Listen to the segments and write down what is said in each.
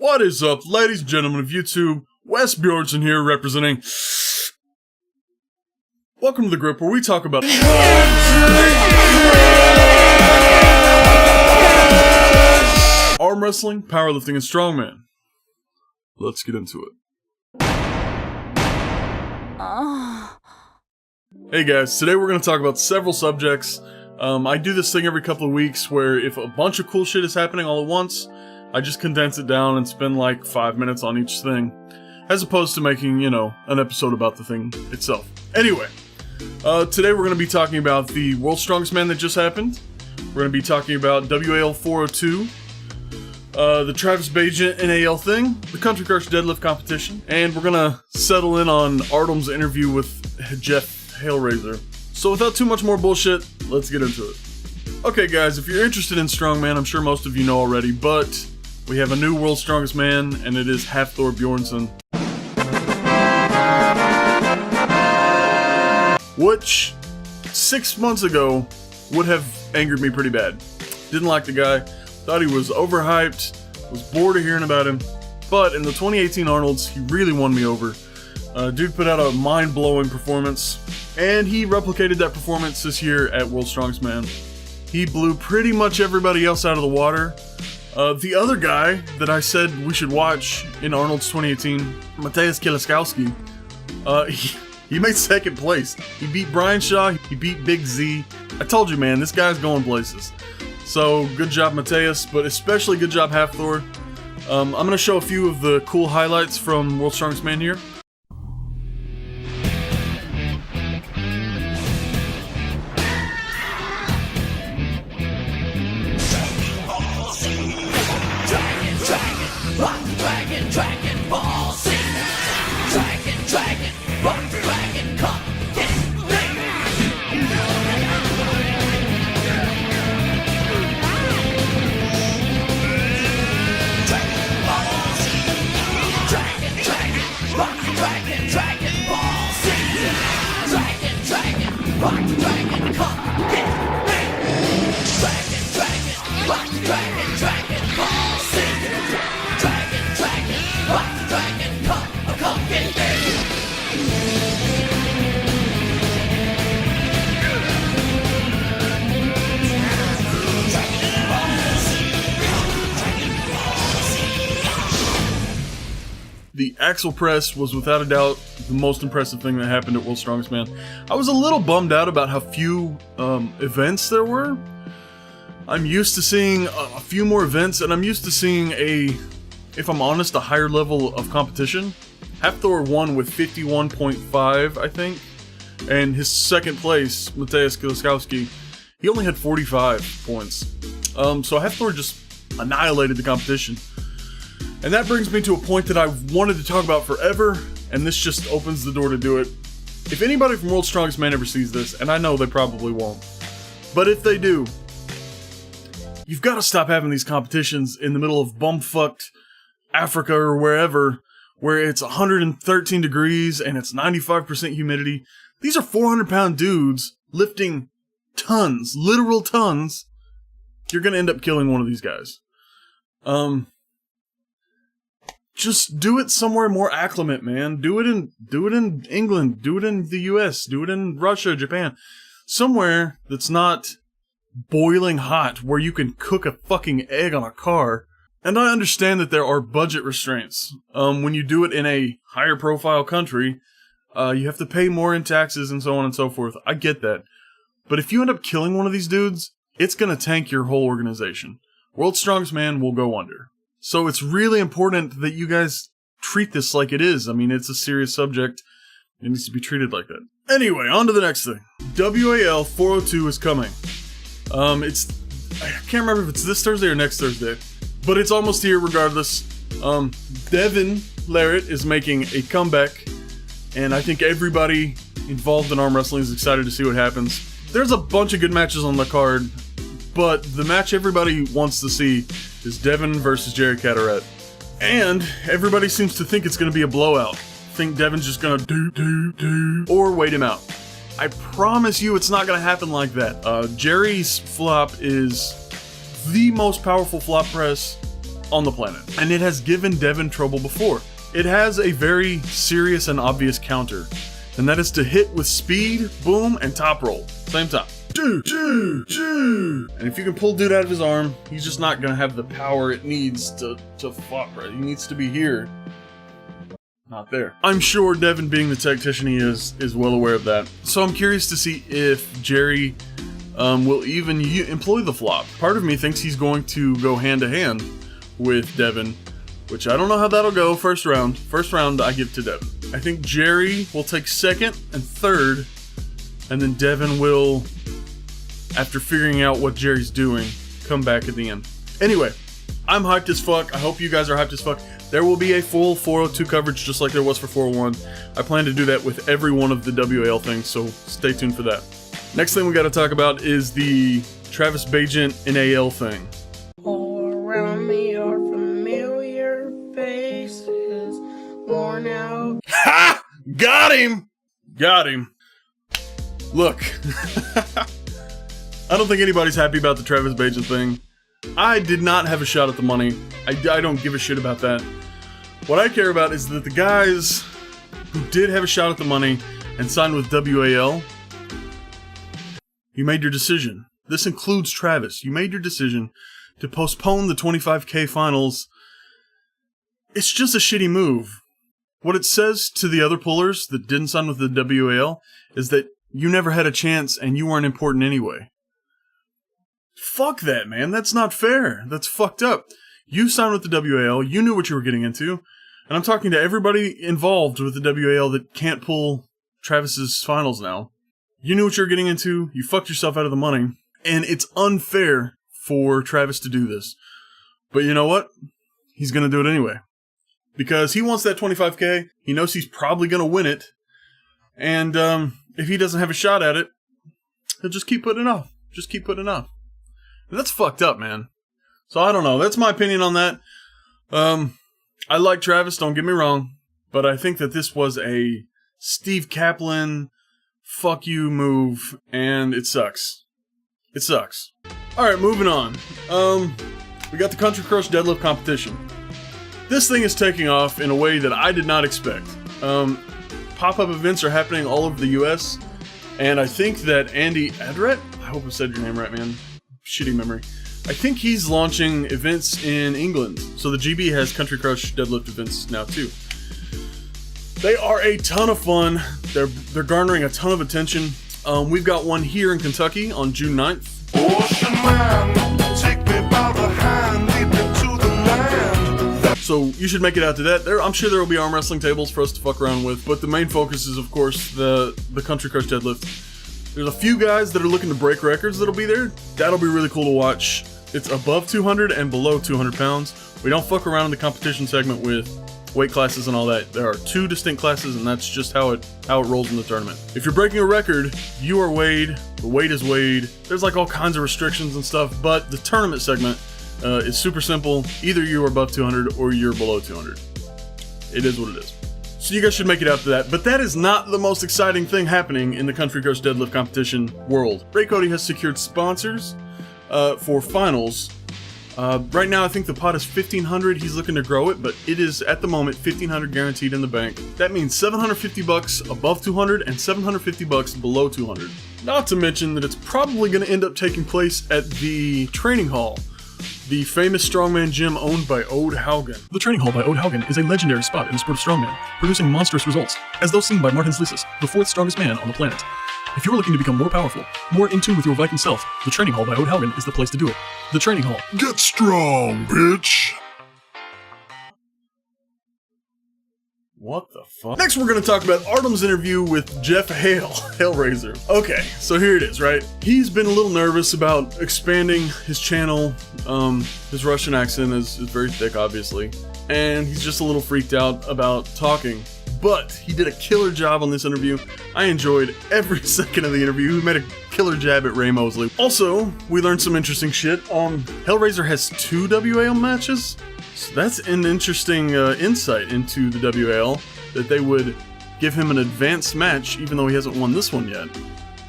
What is up, ladies and gentlemen of YouTube? Wes Björnsson here representing... Welcome to the group where we talk about... arm wrestling, powerlifting, and strongman. Let's get into it. Hey guys, today we're going to talk about several subjects. I do this thing every couple of weeks where if a bunch of cool shit is happening all at once, I just condense it down and spend like 5 minutes on each thing, as opposed to making, an episode about the thing itself. Anyway, today we're going to be talking about the World's Strongest Man that just happened. We're going to be talking about WAL 402, the Travis Bagent NAL thing, the Country Crush Deadlift competition, and we're going to settle in on Artems' interview with Jeff Hellraiser. So without too much more bullshit, let's get into it. Okay guys, if you're interested in strongman, I'm sure most of you know already, but we have a new World's Strongest Man, and it is Wes Björnsson. Which, 6 months ago, would have angered me pretty bad. Didn't like the guy, thought he was overhyped, was bored of hearing about him, but in the 2018 Arnold's, he really won me over. Dude put out a mind-blowing performance, and he replicated that performance this year at World's Strongest Man. He blew pretty much everybody else out of the water. The other guy that I said we should watch in Arnold's 2018, Mateusz Kieliszkowski, he made second place. He beat Brian Shaw, he beat Big Z. I told you, man, this guy's going places. So, good job, Mateusz, but especially good job, Hafthor. I'm going to show a few of the cool highlights from World's Strongest Man here. Dragon Ball Z. Dragon, rock, dragon, come, get ready. Dragon Ball Z. Dragon, rock, dragon Ball Z. Dragon, rock, dragon, come, get ready. Dragon, rock, dragon Ball Z. Dragon, rock, dragon, come get ready. The axle press was without a doubt the most impressive thing that happened at World's Strongest Man. I was a little bummed out about how few events there were. I'm used to seeing a few more events, and I'm used to seeing if I'm honest, a higher level of competition. Hafthor won with 51.5, I think, and his second place, Mateusz Kieliszkowski, he only had 45 points. So Hafthor just annihilated the competition. And that brings me to a point that I've wanted to talk about forever, and this just opens the door to do it. If anybody from World's Strongest Man ever sees this, and I know they probably won't, but if they do, you've got to stop having these competitions in the middle of bumfucked Africa or wherever, where it's 113 degrees and it's 95% humidity. These are 400-pound dudes lifting tons, literal tons. You're gonna end up killing one of these guys. Just do it somewhere more acclimate, man. Do it in England, do it in the US, do it in Russia, Japan. Somewhere that's not boiling hot, where you can cook a fucking egg on a car. And I understand that there are budget restraints. When you do it in a higher profile country, you have to pay more in taxes and so on and so forth. I get that. But if you end up killing one of these dudes, it's gonna tank your whole organization. World's Strongest Man will go under. So it's really important that you guys treat this like it is. I mean, it's a serious subject. It needs to be treated like that. Anyway, on to the next thing. WAL 402 is coming. I can't remember if it's this Thursday or next Thursday. But it's almost here regardless. Devin Larratt is making a comeback, and I think everybody involved in arm wrestling is excited to see what happens. There's a bunch of good matches on the card, but the match everybody wants to see is Devin versus Jerry Carteret. And everybody seems to think it's going to be a blowout. Think Devin's just going to do, or wait him out. I promise you it's not going to happen like that. Jerry's flop is the most powerful flop press on the planet. And it has given Devin trouble before. It has a very serious and obvious counter, and that is to hit with speed, boom, and top roll. Same time. And if you can pull dude out of his arm, he's just not gonna have the power it needs to fuck, right? He needs to be here, not there. I'm sure Devin, being the tactician he is well aware of that. So I'm curious to see if Jerry will even employ the flop. Part of me thinks he's going to go hand to hand with Devin, which I don't know how that'll go. First round I give to Devin. I think Jerry will take second and third, and then Devin will, after figuring out what Jerry's doing, come back at the end. Anyway, I'm hyped as fuck. I hope you guys are hyped as fuck. There will be a full 402 coverage just like there was for 401. I plan to do that with every one of the WAL things, so stay tuned for that. Next thing we got to talk about is the Travis Bagent NAL thing. All around me are familiar faces, worn out. Ha! Got him! Got him. Look, I don't think anybody's happy about the Travis Bagent thing. I did not have a shot at the money. I don't give a shit about that. What I care about is that the guys who did have a shot at the money and signed with WAL, you made your decision. This includes Travis. You made your decision to postpone the 25K finals. It's just a shitty move. What it says to the other pullers that didn't sign with the WAL is that you never had a chance and you weren't important anyway. Fuck that, man. That's not fair. That's fucked up. You signed with the WAL. You knew what you were getting into. And I'm talking to everybody involved with the WAL that can't pull Travis's finals now. You knew what you were getting into. You fucked yourself out of the money. And it's unfair for Travis to do this. But you know what? He's going to do it anyway. Because he wants that 25K. He knows he's probably going to win it. And if he doesn't have a shot at it, he'll just keep putting it off. Just keep putting it off. And that's fucked up, man. So I don't know. That's my opinion on that. I like Travis, don't get me wrong. But I think that this was a Steve Kaplan fuck you move. And it sucks. It sucks. Alright, moving on. We got the Country Crush Deadlift competition. This thing is taking off in a way that I did not expect. Pop-up events are happening all over the US, and I think that Andy Adret, I hope I said your name right, man. Shitty memory. I think he's launching events in England, so the GB has Country Crush Deadlift events now too. They are a ton of fun. They're garnering a ton of attention. We've got one here in Kentucky on June 9th. Ocean man, take me by the hand, lead me to the land. So you should make it out to that. I'm sure there will be arm wrestling tables for us to fuck around with, but the main focus is, of course, the Country Crush Deadlift. There's a few guys that are looking to break records that'll be there. That'll be really cool to watch. It's above 200 and below 200 pounds. We don't fuck around in the competition segment with weight classes and all that. There are two distinct classes, and that's just how it rolls in the tournament. If you're breaking a record, you are weighed. The weight is weighed. There's like all kinds of restrictions and stuff, but the tournament segment is super simple. Either you are above 200 or you're below 200. It is what it is. So you guys should make it out to that. But that is not the most exciting thing happening in the Country Crush Deadlift competition world. Ray Cody has secured sponsors for finals. Right now I think the pot is $1,500. He's looking to grow it, but it is at the moment $1,500 guaranteed in the bank. That means $750 above 200 and $750 below 200. Not to mention that it's probably going to end up taking place at the training hall, the famous strongman gym owned by Ode Haugen. The Training Hall by Ode Haugen is a legendary spot in the sport of strongman, producing monstrous results, as those seen by Martin Slicis, the fourth strongest man on the planet. If you're looking to become more powerful, more in tune with your Viking self, the Training Hall by Ode Haugen is the place to do it. The Training Hall. Get strong, bitch. What the fuck? Next we're going to talk about Artems' interview with Jeff Hale, Hellraiser. Okay, so here it is, right? He's been a little nervous about expanding his channel. His Russian accent is very thick, obviously. And he's just a little freaked out about talking. But he did a killer job on this interview. I enjoyed every second of the interview. He made a killer jab at Ray Mosley. Also, we learned some interesting shit. Hellraiser has 2 WAL matches. So that's an interesting insight into the WAL, that they would give him an advanced match even though he hasn't won this one yet.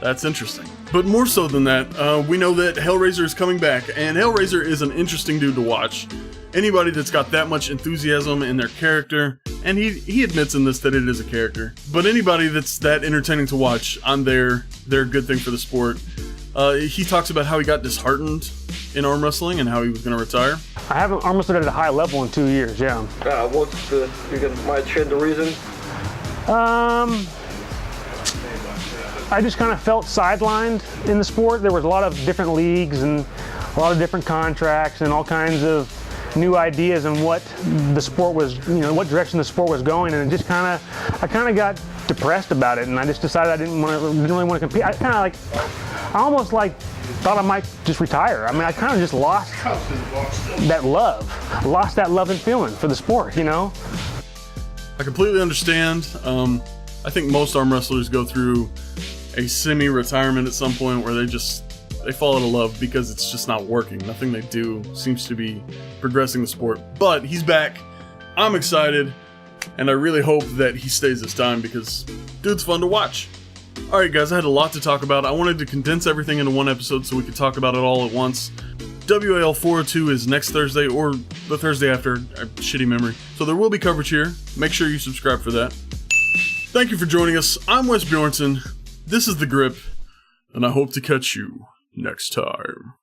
That's interesting. But more so than that, we know that Hellraiser is coming back, and Hellraiser is an interesting dude to watch. Anybody that's got that much enthusiasm in their character, and he admits in this that it is a character, but anybody that's that entertaining to watch on they're a good thing for the sport. He talks about how he got disheartened in arm wrestling and how he was going to retire. I haven't arm wrestled at a high level in 2 years, yeah. What's the, might share the reason? I just kind of felt sidelined in the sport. There was a lot of different leagues and a lot of different contracts and all kinds of new ideas and what the sport was, what direction the sport was going, and it just I kind of got depressed about it, and I just decided I didn't really want to compete. I almost thought I might just retire. I mean, I kind of just lost that love, and feeling for the sport, I completely understand. I think most arm wrestlers go through a semi-retirement at some point where they fall out of love because it's just not working. Nothing they do seems to be progressing the sport. But he's back. I'm excited, and I really hope that he stays this time because dude's fun to watch. Alright guys, I had a lot to talk about. I wanted to condense everything into one episode so we could talk about it all at once. WAL 402 is next Thursday or the Thursday after. Shitty memory. So there will be coverage here. Make sure you subscribe for that. Thank you for joining us. I'm Wes Björnsson. This is The Grip, and I hope to catch you next time.